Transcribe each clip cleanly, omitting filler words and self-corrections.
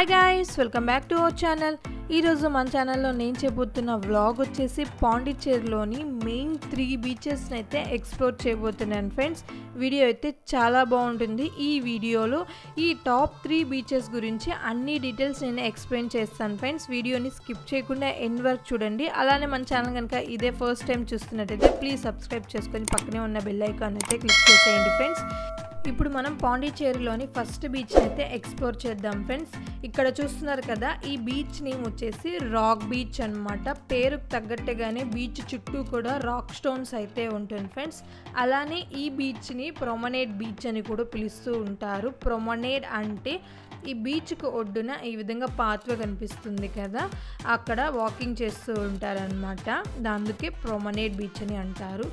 Hi guys, welcome back to our channel. ఈరోజు మన ఛానల్లో నేను చేయబోతున్న వ్లాగ్ వచ్చేసి పాండిచ్చేరిలోని మెయిన్ 3 బీచెస్ని అయితే ఎక్స్ప్లోర్ చేయబోతున్నాను ఫ్రెండ్స్. వీడియో అయితే చాలా బాగుంటుంది. ఈ వీడియోలో ఈ టాప్ 3 బీచెస్ గురించి అన్ని డీటెయిల్స్ నేను ఎక్స్ప్లెయిన్ చేస్తాను ఫ్రెండ్స్. వీడియోని స్కిప్ చేయకుండా ఎండ్ వరకు చూడండి. అలానే మన ఛానల్ కనుక ఇదే ఫస్ట్ టైం చూస్తున్నట్టయితే ప్లీజ్ సబ్స్క్రైబ్ చేసుకొని పక్కనే ఉన్న బెల్ ఐకాన్ అయితే క్లిక్ చేసేయండి ఫ్రెండ్స్. ఇప్పుడు మనం పాండిచ్చేరిలోని ఫస్ట్ బీచ్ అయితే ఎక్స్ప్లోర్ చేద్దాం ఫ్రెండ్స్. ఇక్కడ చూస్తున్నారు కదా, ఈ బీచ్ నేమ్ వచ్చేసి రాక్ బీచ్ అనమాట. పేరుకు తగ్గట్టుగానే బీచ్ చుట్టూ కూడా రాక్ స్టోన్స్ అయితే ఉంటుంది ఫ్రెండ్స్. అలానే ఈ బీచ్ని ప్రొమనేడ్ బీచ్ అని కూడా పిలుస్తూ ఉంటారు. ప్రొమనేడ్ అంటే ఈ బీచ్కి ఒడ్డున ఈ విధంగా పాత్వే కనిపిస్తుంది కదా, అక్కడ వాకింగ్ చేస్తూ ఉంటారనమాట. అందుకే ప్రొమనేడ్ బీచ్ అని అంటారు.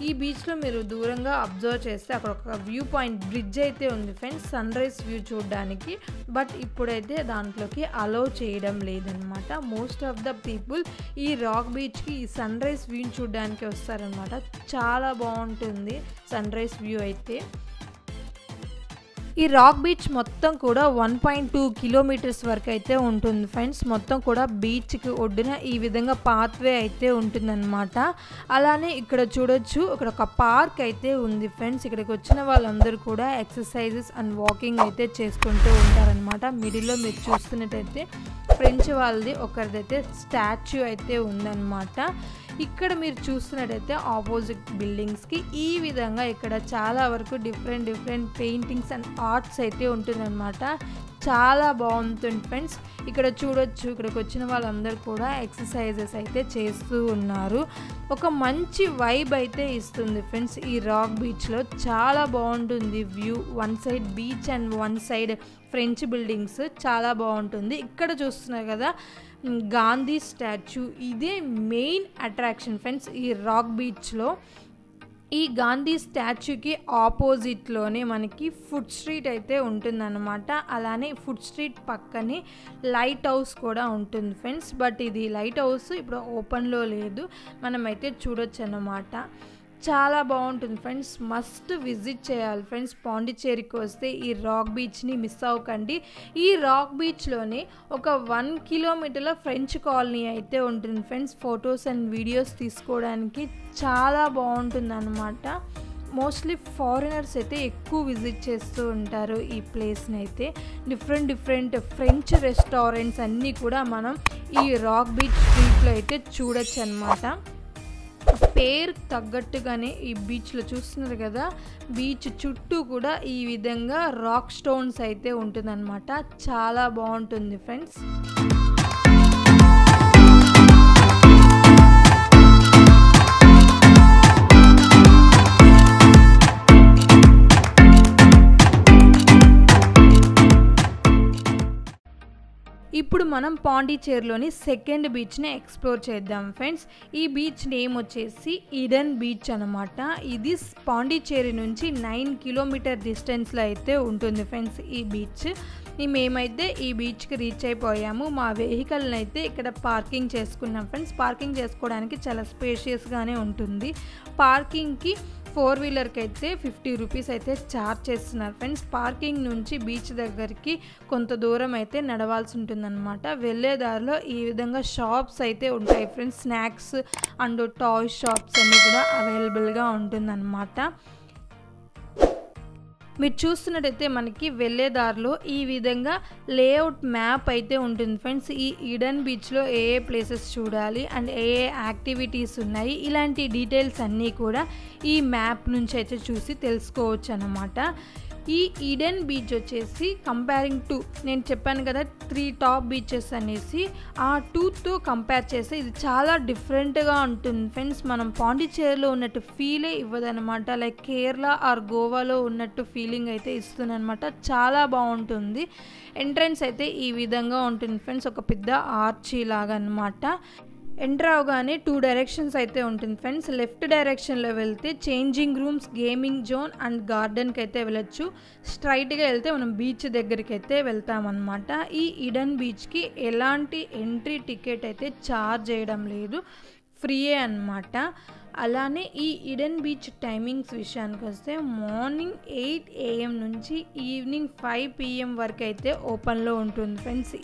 ఈ బీచ్లో మీరు దూరంగా అబ్జర్వ్ చేస్తే అక్కడ ఒక వ్యూ పాయింట్ బ్రిడ్జ్ అయితే ఉంది ఫ్రెండ్స్, సన్ రైజ్ వ్యూ చూడడానికి. బట్ ఇప్పుడైతే దాంట్లోకి అలౌ చేయడం లేదనమాట. మోస్ట్ ఆఫ్ ద పీపుల్ ఈ రాక్ బీచ్కి ఈ సన్ రైజ్ వ్యూ చూడడానికి వస్తారనమాట. చాలా బాగుంటుంది సన్ రైజ్ వ్యూ అయితే. ఈ రాక్ బీచ్ మొత్తం కూడా 1.2 కిలోమీటర్స్ వరకు అయితే ఉంటుంది ఫ్రెండ్స్. మొత్తం కూడా బీచ్కి ఒడ్డున ఈ విధంగా పాత్వే అయితే ఉంటుందన్నమాట. అలానే ఇక్కడ చూడొచ్చు, ఇక్కడ ఒక పార్క్ అయితే ఉంది ఫ్రెండ్స్. ఇక్కడికి వచ్చిన వాళ్ళందరూ కూడా ఎక్సర్సైజెస్ అండ్ వాకింగ్ అయితే చేసుకుంటూ ఉంటారనమాట. మిడిల్లో మీరు చూస్తున్నట్టయితే ఫ్రెంచ్ వాళ్ళది ఒకరిదైతే స్టాచ్యూ అయితే ఉందన్నమాట. ఇక్కడ మీరు చూస్తున్నట్టయితే ఆపోజిట్ బిల్డింగ్స్కి ఈ విధంగా ఇక్కడ చాలా వరకు డిఫరెంట్ పెయింటింగ్స్ అండ్ ఆర్ట్స్ అయితే ఉంటుందన్నమాట. చాలా బాగుంటుంది ఫ్రెండ్స్. ఇక్కడ చూడొచ్చు, ఇక్కడికి వచ్చిన వాళ్ళందరూ కూడా ఎక్సర్సైజెస్ అయితే చేస్తూ ఉన్నారు. ఒక మంచి వైబ్ అయితే ఇస్తుంది ఫ్రెండ్స్ ఈ రాక్ బీచ్లో. చాలా బాగుంటుంది view. One side beach and one side French buildings, చాలా బాగుంటుంది. ఇక్కడ చూస్తున్నారు కదా గాంధీ స్టాచ్యూ, ఇదే మెయిన్ అట్రాక్షన్ ఫ్రెండ్స్ ఈ రాక్ బీచ్లో. ఈ గాంధీ స్టాచ్యూకి ఆపోజిట్లోనే మనకి ఫుడ్ స్ట్రీట్ అయితే ఉంటుందన్నమాట. అలానే ఫుడ్ స్ట్రీట్ పక్కనే లైట్ హౌస్ కూడా ఉంటుంది ఫ్రెండ్స్. బట్ ఇది లైట్ హౌస్ ఇప్పుడు ఓపెన్లో లేదు, మనమైతే చూడొచ్చు అన్నమాట. చాలా బాగుంటుంది ఫ్రెండ్స్, మస్ట్ విజిట్ చేయాలి ఫ్రెండ్స్. పాండిచ్చేరికి వస్తే ఈ రాక్ బీచ్ని మిస్ అవ్వకండి. ఈ రాక్ బీచ్లోనే ఒక 1 కిలోమీటర్ల ఫ్రెంచ్ కాలనీ అయితే ఉంటుంది ఫ్రెండ్స్. ఫొటోస్ అండ్ వీడియోస్ తీసుకోవడానికి చాలా బాగుంటుంది అన్నమాట. మోస్ట్లీ ఫారినర్స్ అయితే ఎక్కువ విజిట్ చేస్తూ ఉంటారు ఈ ప్లేస్ని అయితే. డిఫరెంట్ ఫ్రెంచ్ రెస్టారెంట్స్ అన్నీ కూడా మనం ఈ రాక్ బీచ్ స్ట్రీట్లో అయితే చూడొచ్చు అన్నమాట. పేరు తగ్గట్టుగానే ఈ బీచ్లో చూస్తున్నారు కదా, బీచ్ చుట్టూ కూడా ఈ విధంగా రాక్ స్టోన్స్ అయితే ఉంటుందన్నమాట. చాలా బాగుంటుంది ఫ్రెండ్స్. ఇప్పుడు మనం పాండిచ్చేరిలోని సెకండ్ బీచ్ని ఎక్స్ప్లోర్ చేద్దాం ఫ్రెండ్స్. ఈ బీచ్ నేమ్ వచ్చేసి ఈడెన్ బీచ్ అనమాట. ఇది పాండిచ్చేరి నుంచి 9 కిలోమీటర్ డిస్టెన్స్లో అయితే ఉంటుంది ఫ్రెండ్స్ ఈ బీచ్. మేమైతే ఈ బీచ్కి రీచ్ అయిపోయాము. మా వెహికల్ని అయితే ఇక్కడ పార్కింగ్ చేసుకున్నాం ఫ్రెండ్స్. పార్కింగ్ చేసుకోవడానికి చాలా స్పేషియస్గానే ఉంటుంది. పార్కింగ్కి 4 వీలర్కి అయితే 50 రూపీస్ అయితే ఛార్జ్ చేస్తున్నారు ఫ్రెండ్స్. పార్కింగ్ నుంచి బీచ్ దగ్గరికి కొంత దూరం అయితే నడవాల్సి ఉంటుందన్నమాట. వెళ్ళే దారిలో ఈ విధంగా షాప్స్ అయితే ఉంటాయి friends. Snacks and toy shops అన్నీ కూడా అవైలబుల్గా ఉంటుందన్నమాట. మీరు చూస్తున్నట్టయితే మనకి వెళ్ళే దారిలో ఈ విధంగా లేఅవుట్ మ్యాప్ అయితే ఉంటుంది ఫ్రెండ్స్. ఈ ఈడెన్ బీచ్లో ఏ ప్లేసెస్ చూడాలి అండ్ ఏ యాక్టివిటీస్ ఉన్నాయి, ఇలాంటి డీటెయిల్స్ అన్నీ కూడా ఈ మ్యాప్ నుంచి అయితే చూసి తెలుసుకోవచ్చు అన్నమాట. ఈ ఈడెన్ బీచ్ వచ్చేసి కంపేరింగ్ టు, నేను చెప్పాను కదా 3 టాప్ బీచెస్ అనేసి, ఆ 2తో కంపేర్ చేస్తే ఇది చాలా డిఫరెంట్గా ఉంటుంది ఫ్రెండ్స్. మనం పాండిచ్చేరిలో ఉన్నట్టు ఫీలే ఇవ్వదనమాట. లైక్ కేరళ ఆర్ గోవాలో ఉన్నట్టు ఫీలింగ్ అయితే ఇస్తుంది అనమాట. చాలా బాగుంటుంది. ఎంట్రన్స్ అయితే ఈ విధంగా ఉంటుంది ఫ్రెండ్స్, ఒక పెద్ద ఆర్చీ లాగా అనమాట. ఎంటర్ అవగానే 2 డైరెక్షన్స్ అయితే ఉంటుంది ఫ్రెండ్స్. లెఫ్ట్ డైరెక్షన్లో వెళ్తే changing rooms, gaming zone and గార్డెన్కి అయితే వెళ్ళొచ్చు. స్ట్రైట్గా వెళ్తే మనం బీచ్ దగ్గరికి అయితే వెళ్తామన్నమాట. ఈ ఈడెన్ బీచ్కి ఎలాంటి ఎంట్రీ టికెట్ అయితే ఛార్జ్ చేయడం లేదు. ఫ్రీయే అన్నమాట. అలానే ఈ ఈడెన్ బీచ్ టైమింగ్స్ విషయానికి వస్తే మార్నింగ్ 8 AM నుంచి ఈవినింగ్ 5 PM వరకు అయితే ఓపెన్లో ఉంటుంది ఫ్రెండ్స్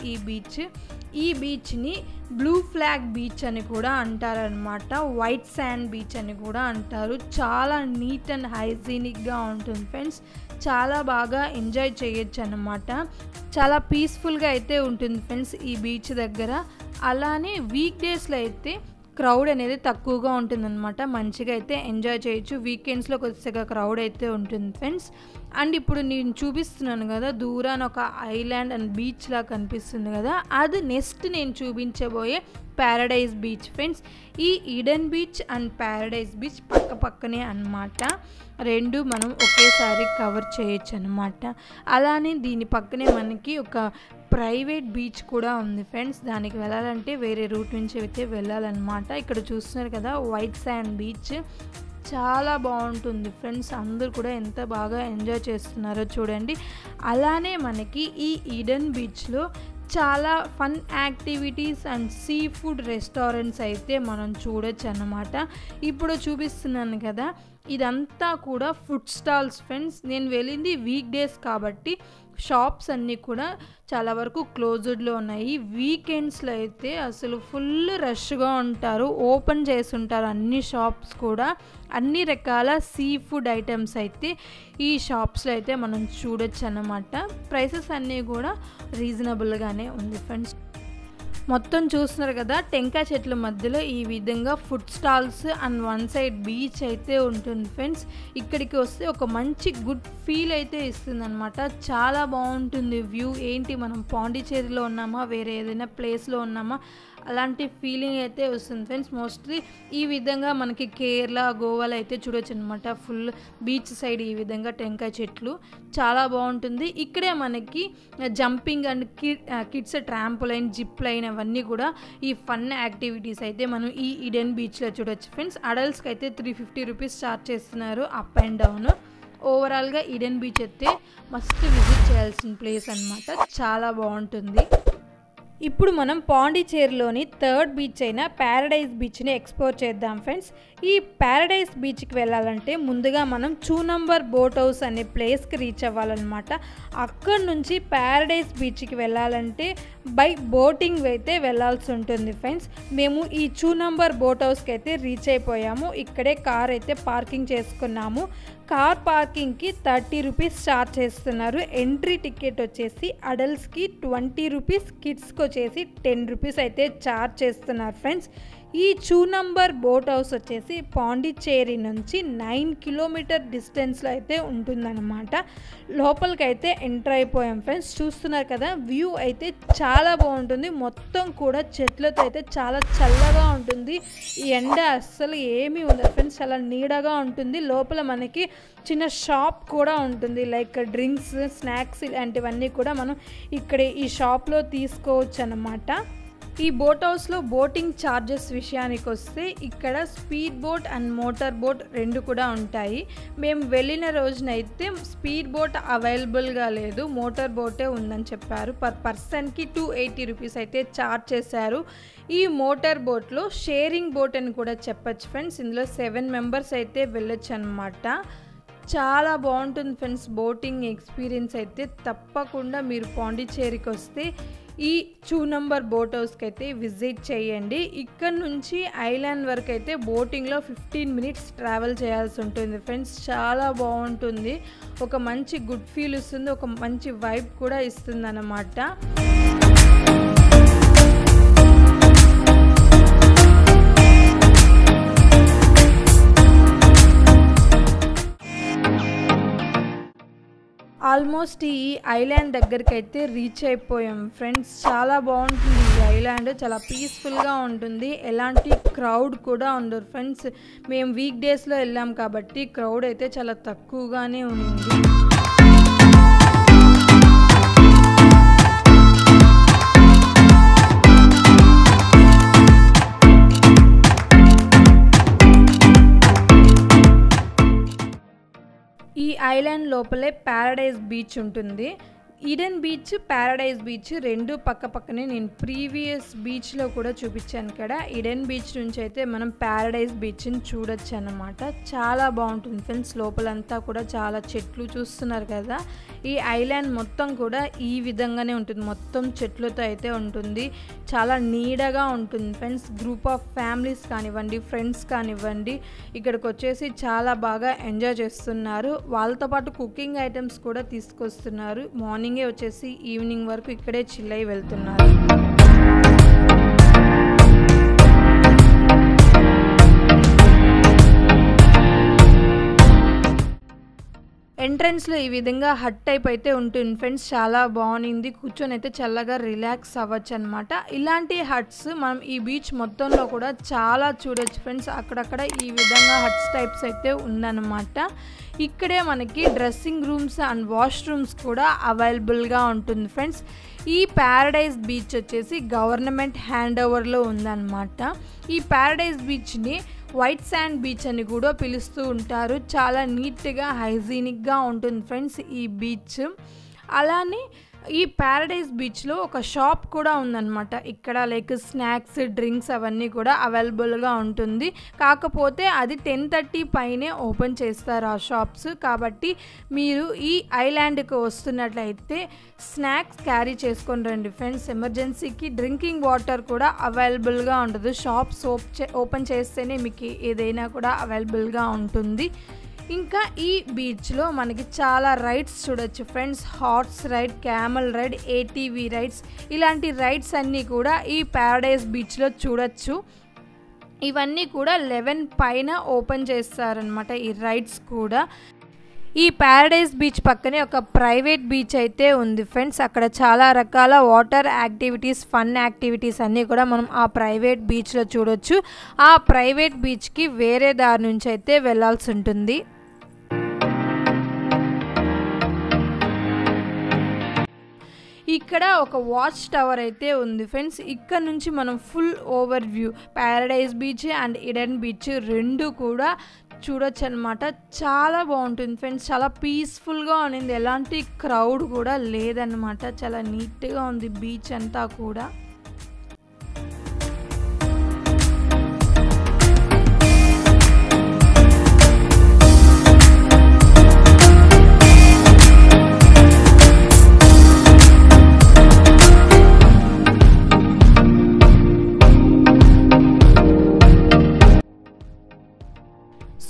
ఈ బీచ్ని బ్లూ ఫ్లాగ్ బీచ్ అని కూడా అంటారనమాట. వైట్ శాండ్ బీచ్ అని కూడా అంటారు. చాలా నీట్ అండ్ హైజీనిక్గా ఉంటుంది ఫ్రెండ్స్. చాలా బాగా ఎంజాయ్ చేయొచ్చు అన్నమాట. చాలా పీస్ఫుల్గా అయితే ఉంటుంది ఫ్రెండ్స్ ఈ బీచ్ దగ్గర. అలానే వీక్ డేస్లో అయితే క్రౌడ్ అనేది తక్కువగా ఉంటుందన్నమాట. మంచిగా అయితే ఎంజాయ్ చేయొచ్చు. వీకెండ్స్లో కొద్దిగా క్రౌడ్ అయితే ఉంటుంది ఫ్రెండ్స్. అండ్ ఇప్పుడు నేను చూపిస్తున్నాను కదా, దూరాన ఒక ఐలాండ్ అండ్ బీచ్ లా కనిపిస్తుంది కదా, అది నెక్స్ట్ నేను చూపించబోయే ప్యారడైజ్ బీచ్ ఫ్రెండ్స్. ఈ Eden beach and Paradise beach పక్క పక్కనే అన్నమాట. రెండు మనం ఒకేసారి కవర్ చేయొచ్చు అనమాట. అలానే దీని పక్కనే మనకి ఒక ప్రైవేట్ బీచ్ కూడా ఉంది ఫ్రెండ్స్. దానికి వెళ్ళాలంటే వేరే రూట్ నుంచి అయితే వెళ్ళాలన్నమాట. ఇక్కడ చూస్తున్నారు కదా వైట్ శాండ్ బీచ్, చాలా బాగుంటుంది ఫ్రెండ్స్. అందరూ కూడా ఎంత బాగా ఎంజాయ్ చేస్తున్నారో చూడండి. అలానే మనకి ఈ ఈడెన్ బీచ్లో చాలా fun activities and sea food restaurants అయితే మనం చూడొచ్చు అన్నమాట. ఇప్పుడు చూపిస్తున్నాను కదా, ఇదంతా కూడా ఫుడ్ స్టాల్స్ ఫ్రెండ్స్. నేను వెళ్ళింది వీక్ డేస్ కాబట్టి షాప్స్ అన్నీ కూడా చాలా వరకు క్లోజ్డ్లో ఉన్నాయి. వీకెండ్స్లో అయితే అసలు ఫుల్ రష్గా ఉంటారు. ఓపెన్ చేసి ఉంటారు అన్ని షాప్స్ కూడా. అన్ని రకాల సీ ఫుడ్ ఐటమ్స్ అయితే ఈ షాప్స్లో అయితే మనం చూడొచ్చు అన్నమాట. ప్రైసెస్ అన్నీ కూడా రీజనబుల్గానే ఉంది ఫ్రెండ్స్. మొత్తం చూస్తున్నారు కదా, టెంకాయ చెట్ల మధ్యలో ఈ విధంగా food stalls and one side beach అయితే ఉంటుంది ఫ్రెండ్స్. ఇక్కడికి వస్తే ఒక మంచి గుడ్ ఫీల్ అయితే ఇస్తుంది అనమాట. చాలా బాగుంటుంది వ్యూ. ఏంటి మనం పాండిచేరిలో ఉన్నామా, వేరే ఏదైనా ప్లేస్లో ఉన్నామా, అలాంటి ఫీలింగ్ అయితే వస్తుంది ఫ్రెండ్స్. మోస్ట్లీ ఈ విధంగా మనకి కేరళ, గోవాలో అయితే చూడొచ్చు అనమాట. ఫుల్ బీచ్ సైడ్ ఈ విధంగా టెంకాయ చెట్లు చాలా బాగుంటుంది. ఇక్కడే మనకి jumping and kids trampoline, zip line అవన్నీ కూడా ఈ ఫన్ యాక్టివిటీస్ అయితే మనం ఈ ఈడెన్ బీచ్లో చూడొచ్చు ఫ్రెండ్స్. అడల్ట్స్కి అయితే 350 రూపీస్ చార్జ్ చేస్తున్నారు అప్ అండ్ డౌన్. ఓవరాల్గా ఈడెన్ బీచ్ అయితే మస్ట్ విజిట్ చేయాల్సిన ప్లేస్ అనమాట. చాలా బాగుంటుంది. ఇప్పుడు మనం పాండిచేరిలోని థర్డ్ బీచ్ అయిన ప్యారడైజ్ బీచ్ని ఎక్స్ప్లోర్ చేద్దాం ఫ్రెండ్స్. ఈ ప్యారడైజ్ బీచ్కి వెళ్ళాలంటే ముందుగా మనం 2 నంబర్ బోట్ హౌస్ అనే ప్లేస్కి రీచ్ అవ్వాలన్నమాట. అక్కడ నుంచి ప్యారడైజ్ బీచ్కి వెళ్ళాలంటే బై బోటింగ్ అయితే వెళ్ళాల్సి ఉంటుంది ఫ్రెండ్స్. మేము ఈ 2 నంబర్ బోట్ హౌస్కి అయితే రీచ్ అయిపోయాము. ఇక్కడే కార్ అయితే పార్కింగ్ చేసుకున్నాము. కార్ పార్కింగ్కి 30 రూపీస్ ఛార్జ్ చేస్తున్నారు. ఎంట్రీ టికెట్ వచ్చేసి అడల్ట్స్కి 20 రూపీస్, కిడ్స్కి వచ్చేసి 10 రూపీస్ అయితే ఛార్జ్ చేస్తున్నారు ఫ్రెండ్స్. ఈ 2 నంబర్ బోట్ హౌస్ వచ్చేసి పాండిచ్చేరి నుంచి 9 కిలోమీటర్ డిస్టెన్స్లో అయితే ఉంటుందన్నమాట. లోపలికి అయితే ఎంటర్ అయిపోయాం ఫ్రెండ్స్. చూస్తున్నారు కదా, వ్యూ అయితే చాలా బాగుంటుంది. మొత్తం కూడా చెట్లతో అయితే చాలా చల్లగా ఉంటుంది. ఈ ఎండ అస్సలు ఏమీ ఉండదు ఫ్రెండ్స్, చాలా నీడగా ఉంటుంది. లోపల మనకి చిన్న షాప్ కూడా ఉంటుంది, లైక్ డ్రింక్స్, స్నాక్స్ ఇలాంటివన్నీ కూడా మనం ఇక్కడ ఈ షాప్లో తీసుకోవచ్చు అన్నమాట. ఈ బోట్ హౌస్లో బోటింగ్ ఛార్జెస్ విషయానికి వస్తే ఇక్కడ speed boat and motor boat రెండు కూడా ఉంటాయి. మేము వెళ్ళిన రోజునైతే స్పీడ్ బోట్ అవైలబుల్గా లేదు, మోటార్ బోటే ఉందని చెప్పారు. పర్ పర్సన్కి 280 రూపీస్ అయితే ఛార్జ్ చేశారు. ఈ మోటార్ బోట్లో షేరింగ్ బోట్ అని కూడా చెప్పచ్చు ఫ్రెండ్స్. ఇందులో 7 మెంబర్స్ అయితే వెళ్ళొచ్చు అనమాట. చాలా బాగుంటుంది ఫ్రెండ్స్ బోటింగ్ ఎక్స్పీరియన్స్ అయితే. తప్పకుండా మీరు పాండిచ్చేరికి వస్తే ఈ 2 నంబర్ బోట్ హౌస్కి అయితే విజిట్ చేయండి. ఇక్కడ నుంచి ఐలాండ్ వరకు అయితే బోటింగ్లో 15 మినిట్స్ ట్రావెల్ చేయాల్సి ఉంటుంది ఫ్రెండ్స్. చాలా బాగుంటుంది. ఒక మంచి గుడ్ ఫీల్ ఇస్తుంది, ఒక మంచి వైబ్ కూడా ఇస్తుంది అన్నమాట. ఆల్మోస్ట్ ఈ ఐలాండ్ దగ్గరికి అయితే రీచ్ అయిపోయాం ఫ్రెండ్స్. చాలా బాగుంటుంది ఈ ఐలాండ్, చాలా పీస్ఫుల్గా ఉంటుంది. ఎలాంటి క్రౌడ్ కూడా ఉండరు ఫ్రెండ్స్. మేము వీక్ డేస్లో వెళ్ళాం కాబట్టి క్రౌడ్ అయితే చాలా తక్కువగానే ఉంది. ఈ ఐలాండ్ లోపలే ప్యారడైజ్ బీచ్ ఉంటుంది. ఈడెన్ బీచ్, ప్యారడైజ్ బీచ్ రెండు పక్క పక్కనే నేను ప్రీవియస్ బీచ్లో కూడా చూపించాను కదా. ఈడెన్ బీచ్ నుంచి అయితే మనం ప్యారడైజ్ బీచ్ని చూడొచ్చు అన్నమాట. చాలా బాగుంటుంది ఫ్రెండ్స్. లోపలంతా కూడా చాలా చెట్లు చూస్తున్నారు కదా. ఈ ఐలాండ్ మొత్తం కూడా ఈ విధంగానే ఉంటుంది, మొత్తం చెట్లతో అయితే ఉంటుంది. చాలా నీడగా ఉంటుంది ఫ్రెండ్స్. గ్రూప్ ఆఫ్ ఫ్యామిలీస్ కానివ్వండి, ఫ్రెండ్స్ కానివ్వండి, ఇక్కడికి వచ్చేసి చాలా బాగా ఎంజాయ్ చేస్తున్నారు. వాళ్ళతో పాటు కుకింగ్ ఐటమ్స్ కూడా తీసుకొస్తున్నారు. మార్నింగే వచ్చేసి ఈవినింగ్ వరకు ఇక్కడే చిల్ అయి వెళ్తున్నారు. ఎంట్రన్స్లో ఈ విధంగా హట్ టైప్ అయితే ఉంటుంది ఫ్రెండ్స్. చాలా బాగుంది, కూర్చొని అయితే చల్లగా రిలాక్స్ అవ్వచ్చు అనమాట. ఇలాంటి హట్స్ మనం ఈ బీచ్ మొత్తంలో కూడా చాలా చూడొచ్చు ఫ్రెండ్స్. అక్కడక్కడ ఈ విధంగా హట్స్ టైప్స్ అయితే ఉందన్నమాట. ఇక్కడే మనకి డ్రెస్సింగ్ రూమ్స్ అండ్ వాష్రూమ్స్ కూడా అవైలబుల్గా ఉంటుంది ఫ్రెండ్స్. ఈ ప్యారడైజ్ బీచ్ వచ్చేసి గవర్నమెంట్ హ్యాండ్ ఓవర్లో ఉందన్నమాట. ఈ ప్యారడైజ్ బీచ్ని వైట్ శాండ్ బీచ్ అని కూడా పిలుస్తూ ఉంటారు. చాలా నీట్గా హైజీనిక్గా ఉంటుంది ఫ్రెండ్స్ ఈ బీచ్. అలానే ఈ ప్యారడైజ్ బీచ్లో ఒక షాప్ కూడా ఉందన్నమాట. ఇక్కడ లైక్ స్నాక్స్, డ్రింక్స్ అవన్నీ కూడా అవైలబుల్గా ఉంటుంది. కాకపోతే అది 10:30 పైనే ఓపెన్ చేస్తారు ఆ షాప్స్. కాబట్టి మీరు ఈ ఐలాండ్కి వస్తున్నట్లయితే స్నాక్స్ క్యారీ చేసుకొని రండి ఫ్రెండ్స్. ఎమర్జెన్సీకి డ్రింకింగ్ వాటర్ కూడా అవైలబుల్గా ఉండదు. షాప్స్ ఓపెన్ చేస్తేనే మీకు ఏదైనా కూడా అవైలబుల్గా ఉంటుంది. ఇంకా ఈ బీచ్లో మనకి చాలా రైడ్స్ చూడొచ్చు friends. Horse ride, camel ride, ATV rides, ఇలాంటి రైడ్స్ అన్నీ కూడా ఈ ప్యారడైజ్ బీచ్లో చూడొచ్చు. ఇవన్నీ కూడా 11 పైన ఓపెన్ చేస్తారనమాట ఈ రైడ్స్ కూడా. ఈ ప్యారడైజ్ బీచ్ పక్కనే ఒక ప్రైవేట్ బీచ్ అయితే ఉంది ఫ్రెండ్స్. అక్కడ చాలా రకాల వాటర్ యాక్టివిటీస్, ఫన్ యాక్టివిటీస్ అన్నీ కూడా మనం ఆ ప్రైవేట్ బీచ్లో చూడొచ్చు. ఆ ప్రైవేట్ బీచ్కి వేరే దారి నుంచి అయితే వెళ్ళాల్సి ఉంటుంది. ఇక్కడ ఒక వాచ్ టవర్ అయితే ఉంది ఫ్రెండ్స్. ఇక్కడ నుంచి మనం full over view Paradise beach and Eden beach రెండు కూడా చూడొచ్చు అనమాట. చాలా బాగుంటుంది ఫ్రెండ్స్. చాలా పీస్ఫుల్గా ఉంది, ఎలాంటి క్రౌడ్ కూడా లేదన్నమాట. చాలా నీట్గా ఉంది బీచ్ అంతా కూడా.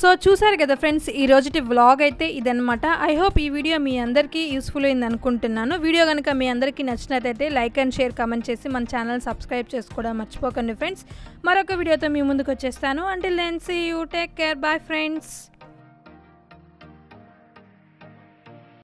సో చూసారు కదా ఫ్రెండ్స్, ఈ రోజుటి వ్లాగ్ అయితే ఇదనమాట. ఐ హోప్ ఈ వీడియో మీ అందరికీ యూస్ఫుల్ అయింది అనుకుంటున్నాను. వీడియో కనుక మీ అందరికీ నచ్చినట్టయితే లైక్ అండ్ షేర్, కామెంట్ చేసి మన ఛానల్ సబ్స్క్రైబ్ చేసుకోవడం మర్చిపోకండి ఫ్రెండ్స్. మరొక వీడియోతో మీ ముందుకు వచ్చేస్తాను. Until then see you, take care, bye friends.